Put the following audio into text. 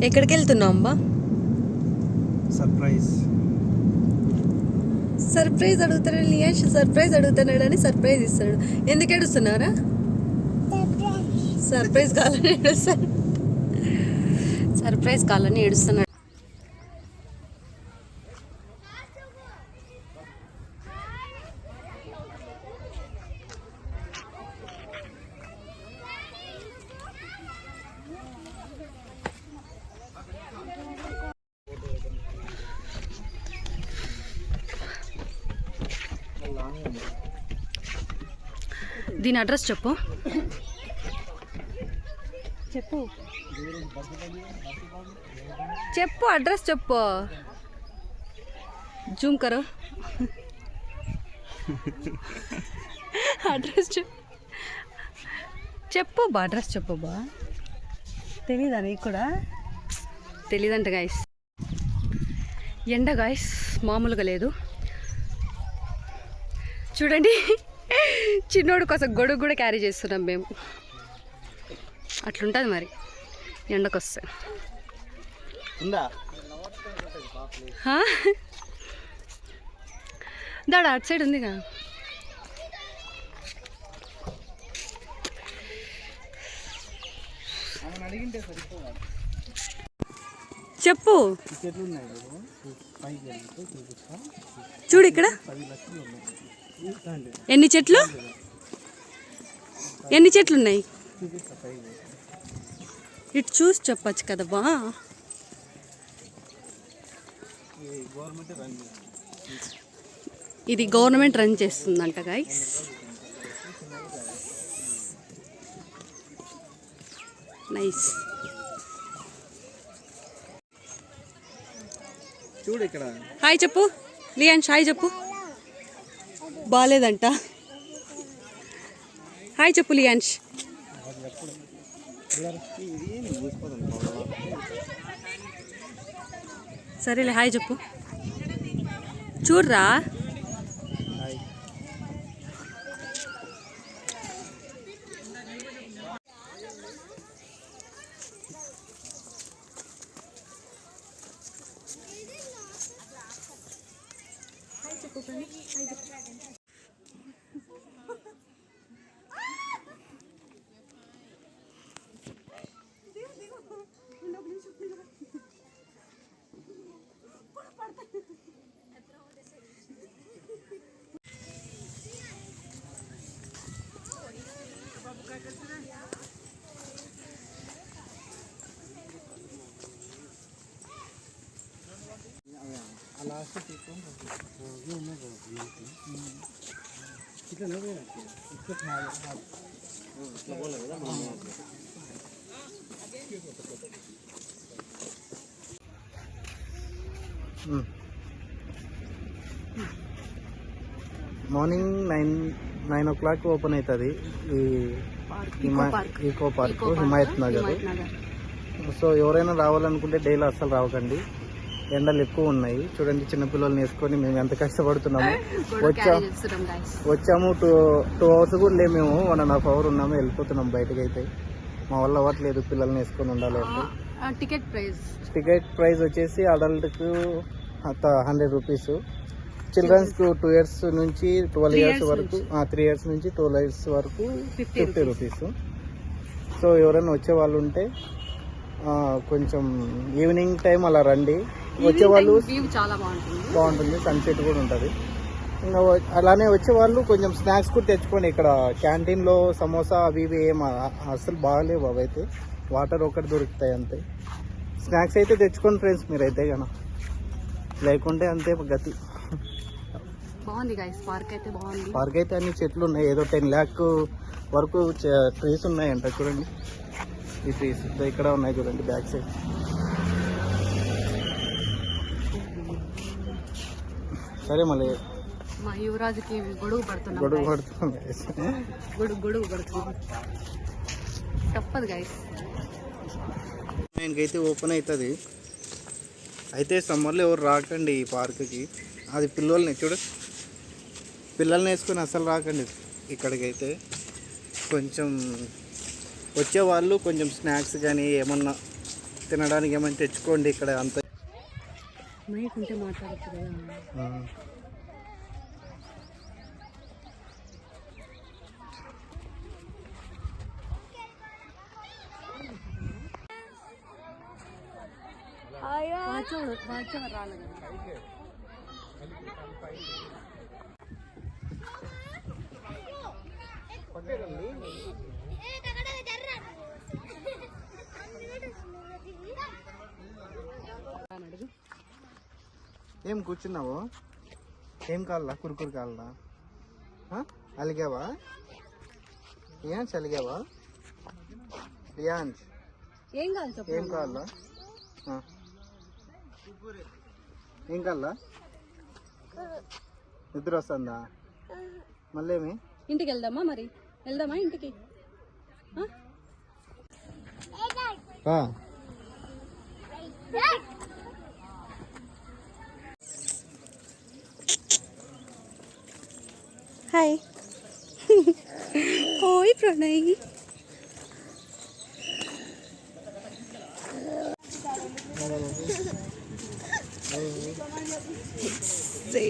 ఎక్కడికి వెళ్తున్నావు అమ్మా? సర్ప్రైజ్ సర్ప్రైజ్ అడుగుతాడు లియాష్, సర్ప్రైజ్ అడుగుతున్నాడు అని సర్ప్రైజ్ ఇస్తాడు. ఎందుకు ఏడుస్తున్నారా? సర్ప్రైజ్ కావాలని ఏడుస్తాడు. సర్ప్రైజ్ కావాలని ఏడుస్తున్నాడు. దీని అడ్రస్ చెప్పు. చెప్పు చెప్పు అడ్రస్ చెప్పు. జూమ్ కరో. అడ్రస్ చెప్పు బా. అడ్రస్ చెప్పు బా. తెలీదా నీకు కూడా? తెలీదంట గాయస్. ఎండ గాయస్ మామూలుగా లేదు. చూడండి, చిన్నోడు కోసం గొడుగు కూడా క్యారీ చేస్తున్నాం మేము. అట్లుంటుంది మరి ఎండకొస్తే. దాడా అటు సైడ్ ఉందిగా. చెప్పు. చూడు ఇక్కడ ఎన్ని చెట్లు ఉన్నాయి. ఇటు చూసి చెప్పచ్చు కదా బా. ఇది గవర్నమెంట్ రన్ చేస్తుందంట గైస్. నైస్. చూడు ఇక్కడ. హాయ్ చెప్పు లియాన్స్, హాయ్ చెప్పు. బాగాలేదంట. హాయ్ చెప్పు లియాన్స్. సరేలే హాయ్ చెప్పు. చూడరా. మార్నింగ్ 9 o'clock ఓపెన్ అవుతుంది ఈ eco park Himayatnagar. So ఎవరైనా రావాలనుకుంటే డైలీ అస్సలు రావకండి, ఎండలు ఎక్కువ ఉన్నాయి. చూడండి చిన్నపిల్లల్ని వేసుకొని మేము ఎంత కష్టపడుతున్నాము. వచ్చాము 2 hours కూడా లేము, మేము 1.5 hours ఉన్నాము, వెళ్ళిపోతున్నాం బయటకు. అయితే మా వల్ల అవ్వట్లేదు పిల్లల్ని వేసుకొని ఉండాలి అంటే. టికెట్ ప్రైస్ వచ్చేసి అడల్ట్కు 100 rupees, చిల్డ్రన్స్కు 2 years నుంచి 12 years వరకు, 3 years నుంచి 12 years వరకు 50 rupees. సో ఎవరైనా వచ్చే వాళ్ళు ఉంటే కొంచెం ఈవినింగ్ టైం అలా రండి. వచ్చేవాళ్ళు చాలా బాగుంటుంది, సన్సెట్ కూడా ఉంటుంది. ఇంకా అలానే వచ్చేవాళ్ళు కొంచెం స్నాక్స్ కూడా తెచ్చుకోండి. ఇక్కడ క్యాంటీన్లో సమోసా అవి ఇవి ఏం అసలు బాగాలేవు, అవైతే వాటర్ ఒకటి దొరుకుతాయి అంతే. స్నాక్స్ అయితే తెచ్చుకోండి ఫ్రెండ్స్ మీరైతే కనుక, లేకుంటే అంతే గతి. బాగుంది గైస్ పార్క్ అయితే బాగుంది. పార్క్ అయితే అన్ని చెట్లు ఉన్నాయి, ఏదో 10 lakh వరకు ట్రీస్ ఉన్నాయంట. చూడండి ఈ ట్రీస్ ఇక్కడ ఉన్నాయి చూడండి బ్యాక్ సైడ్. సరే మళ్ళీ మా యువరాజుకి గొడుగు పడుతుంది. తప్పదు గైస్. ఇంకైతే ఓపెన్ అవుతుంది. అయితే సమ్మర్లో ఎవరు రాకండి ఈ పార్క్కి. అది పిల్లల్ని వేసుకొని అసలు రాకండి ఇక్కడికైతే. కొంచెం వచ్చేవాళ్ళు కొంచెం స్నాక్స్ కానీ ఏమన్నా తినడానికి ఏమైనా తెచ్చుకోండి ఇక్కడ అంత. మైక్ ఉంటే మాట్లాడచ్చు కదా. రాలేదు. ఏం కూర్చున్నావు? ఏం కావాలా? కురుకురు కావాలా? అలిగావా? రియాన్స్ అలిగావా? రియాన్స్ ఏం కావాలి చెప్పు. ఏం కావాలా? ఏం కావాలా? నిద్ర వస్తుందా? మళ్ళీ ఏమి? ఇంటికి వెళ్దామా? మరి వెళ్దామా ఇంటికి? హాయ్. ఓయ్ ప్రణయ్. Say